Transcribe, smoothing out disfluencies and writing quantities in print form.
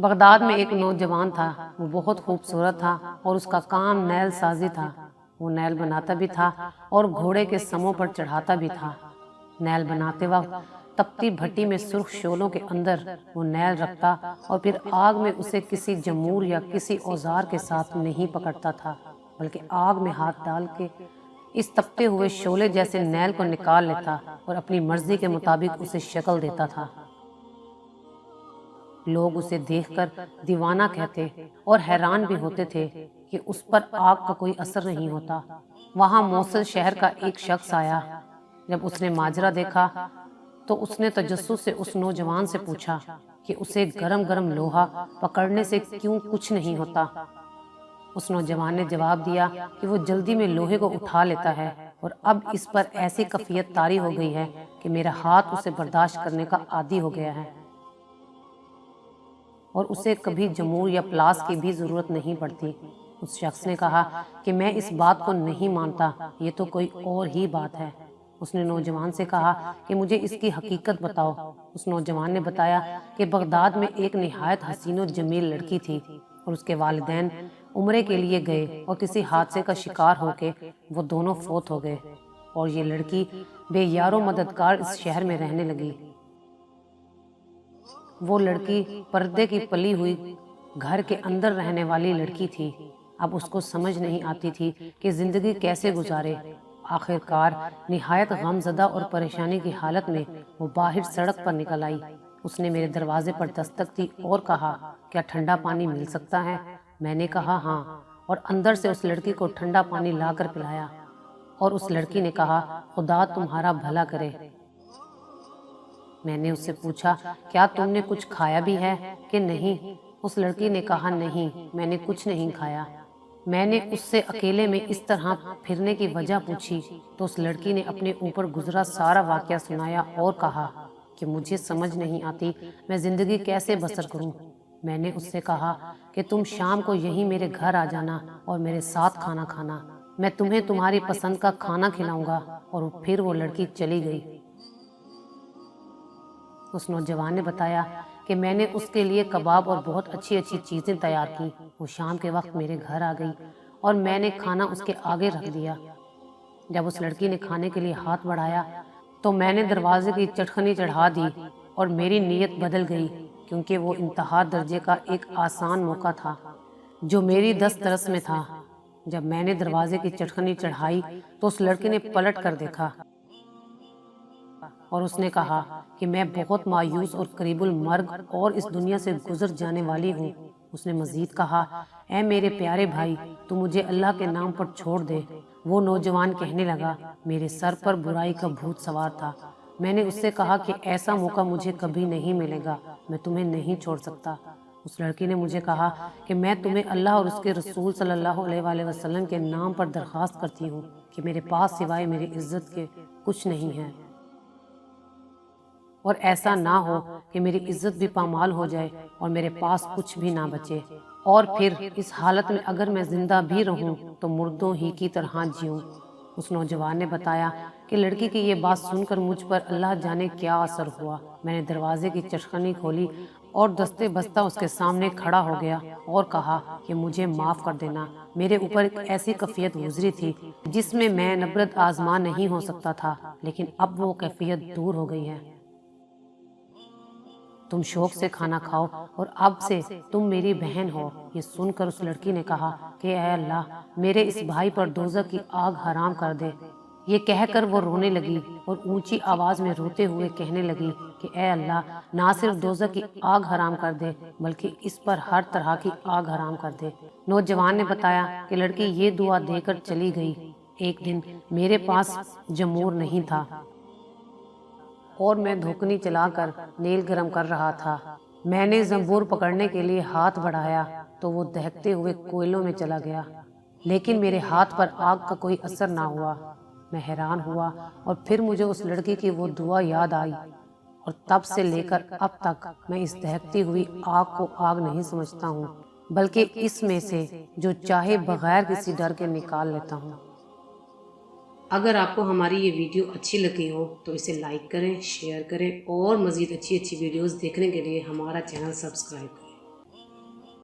Baghdad میں ایک نوجوان تھا، وہ بہت خوبصورت تھا اور اس کا کام نیل سازی تھا۔ وہ نیل بناتا بھی تھا اور گھوڑے کے سموں پر چڑھاتا بھی تھا۔ نیل بناتے وقت تپتی بھٹی میں سرخ شعلوں کے اندر وہ نیل رکھتا اور پھر آگ میں اسے کسی جمور یا کسی اوزار کے ساتھ نہیں پکڑتا تھا، بلکہ آگ میں ہاتھ ڈال کے اس تپتے ہوئے شعلے جیسے نیل کو نکال لیتا اور اپنی مرضی کے مطابق اسے شکل دیتا تھا۔ لوگ اسے دیکھ کر دیوانہ کہتے اور حیران بھی ہوتے تھے کہ اس پر آگ کا کوئی اثر نہیں ہوتا۔ وہاں موصل شہر کا ایک شخص آیا۔ جب اس نے ماجرا دیکھا تو اس نے تجسس سے اس نوجوان سے پوچھا کہ اسے گرم گرم لوہا پکڑنے سے کیوں کچھ نہیں ہوتا۔ اس نوجوان نے جواب دیا کہ وہ جلدی میں لوہے کو اٹھا لیتا ہے اور اب اس پر ایسی کیفیت طاری ہو گئی ہے کہ میرا ہاتھ اسے برداشت کرنے کا عادی ہو گیا ہے اور اسے کبھی جمور یا پلاس کی بھی ضرورت نہیں پڑتی۔ اس شخص نے کہا کہ میں اس بات کو نہیں مانتا، یہ تو کوئی اور ہی بات ہے۔ اس نے نوجوان سے کہا کہ مجھے اس کی حقیقت بتاؤ۔ اس نوجوان نے بتایا کہ بغداد میں ایک نہایت حسین و جمیل لڑکی تھی اور اس کے والدین عمرے کے لیے گئے اور کسی حادثے کا شکار ہو کے وہ دونوں فوت ہو گئے اور یہ لڑکی بے یار و مددگار اس شہر میں رہنے لگی۔ وہ لڑکی پردے کی پلی ہوئی گھر کے اندر رہنے والی لڑکی تھی۔ اب اس کو سمجھ نہیں آتی تھی کہ زندگی کیسے گزارے۔ آخر کار نہایت غم زدہ اور پریشانی کی حالت میں وہ باہر سڑک پر نکل آئی۔ اس نے میرے دروازے پر دستک دی اور کہا کیا ٹھنڈا پانی مل سکتا ہے؟ میں نے کہا ہاں، اور اندر سے اس لڑکی کو ٹھنڈا پانی لا کر پلایا اور اس لڑکی نے کہا خدا تمہارا بھلا کرے۔ میں نے اس سے پوچھا کیا تم نے کچھ کھایا بھی ہے کہ نہیں؟ اس لڑکی نے کہا نہیں، میں نے کچھ نہیں کھایا۔ میں نے اس سے اکیلے میں اس طرح پھرنے کی وجہ پوچھی تو اس لڑکی نے اپنے اوپر گزرا سارا واقعہ سنایا اور کہا کہ مجھے سمجھ نہیں آتی میں زندگی کیسے بسر کروں۔ میں نے اس سے کہا کہ تم شام کو یہیں میرے گھر آ جانا اور میرے ساتھ کھانا کھانا، میں تمہیں تمہاری پسند کا کھانا کھلاؤں گا۔ اور پھر وہ لڑکی چلی گئی۔ اس نوجوان نے بتایا کہ میں نے اس کے لیے کباب اور بہت اچھی اچھی چیزیں تیار کی۔ وہ شام کے وقت میرے گھر آ گئی اور میں نے کھانا اس کے آگے رکھ دیا۔ جب اس لڑکی نے کھانے کے لیے ہاتھ بڑھایا تو میں نے دروازے کی چٹکنی چڑھا دی اور میری نیت بدل گئی، کیونکہ وہ انتہا درجے کا ایک آسان موقع تھا جو میری دسترس میں تھا۔ جب میں نے دروازے کی چٹکنی چڑھائی تو اس لڑکی نے پلٹ کر دیکھا اور اس نے کہا کہ میں بہت مایوس اور قریب المرگ اور اس دنیا سے گزر جانے والی ہوں۔ اس نے مزید کہا اے میرے پیارے بھائی، تو مجھے اللہ کے نام پر چھوڑ دے۔ وہ نوجوان کہنے لگا میرے سر پر برائی کا بھوت سوار تھا۔ میں نے اس سے کہا کہ ایسا موقع مجھے کبھی نہیں ملے گا، میں تمہیں نہیں چھوڑ سکتا۔ اس لڑکی نے مجھے کہا کہ میں تمہیں اللہ اور اس کے رسول صلی اللہ علیہ وآلہ وسلم کے نام پر درخواست کرتی ہوں کہ میرے پاس سوائے میری عزت کے کچھ نہیں ہے، اور ایسا نہ ہو کہ میری عزت بھی پامال ہو جائے اور میرے پاس کچھ بھی نہ بچے، اور پھر اس حالت میں اگر میں زندہ بھی رہوں تو مردوں ہی کی طرح جیوں۔ اس نوجوان نے بتایا کہ لڑکی کی یہ بات سن کر مجھ پر اللہ جانے کیا اثر ہوا۔ میں نے دروازے کی چٹکنی کھولی اور دستے بستہ اس کے سامنے کھڑا ہو گیا اور کہا کہ مجھے معاف کر دینا، میرے اوپر ایک ایسی کیفیت گزری تھی جس میں میں نبرد آزما نہیں ہو سکتا تھا، لیکن اب وہ کیفیت دور ہو گئی ہے۔ تم شوق سے کھانا کھاؤ اور اب سے تم میری بہن ہو۔ یہ سن کر اس لڑکی نے کہا کہ اے اللہ، میرے اس بھائی پر دوزخ کی آگ حرام کر دے۔ یہ کہہ کر وہ رونے لگی اور اونچی آواز میں روتے ہوئے کہنے لگی کہ اے اللہ، نہ صرف دوزخ کی آگ حرام کر دے بلکہ اس پر ہر طرح کی آگ حرام کر دے۔ نوجوان نے بتایا کہ لڑکی یہ دعا دے کر چلی گئی۔ ایک دن میرے پاس جمور نہیں تھا اور میں دھوکنی چلا کر نیل گرم کر رہا تھا۔ میں نے زنبور پکڑنے کے لیے ہاتھ بڑھایا تو وہ دہکتے ہوئے کوئلوں میں چلا گیا، لیکن میرے ہاتھ پر آگ کا کوئی اثر نہ ہوا۔ میں حیران ہوا اور پھر مجھے اس لڑکی کی وہ دعا یاد آئی، اور تب سے لے کر اب تک میں اس دہکتی ہوئی آگ کو آگ نہیں سمجھتا ہوں، بلکہ اس میں سے جو چاہے بغیر کسی ڈر کے نکال لیتا ہوں۔ اگر آپ کو ہماری یہ ویڈیو اچھی لگی ہو تو اسے لائک کریں، شیئر کریں اور مزید اچھی ویڈیوز دیکھنے کے لیے ہمارا چینل سبسکرائب کریں۔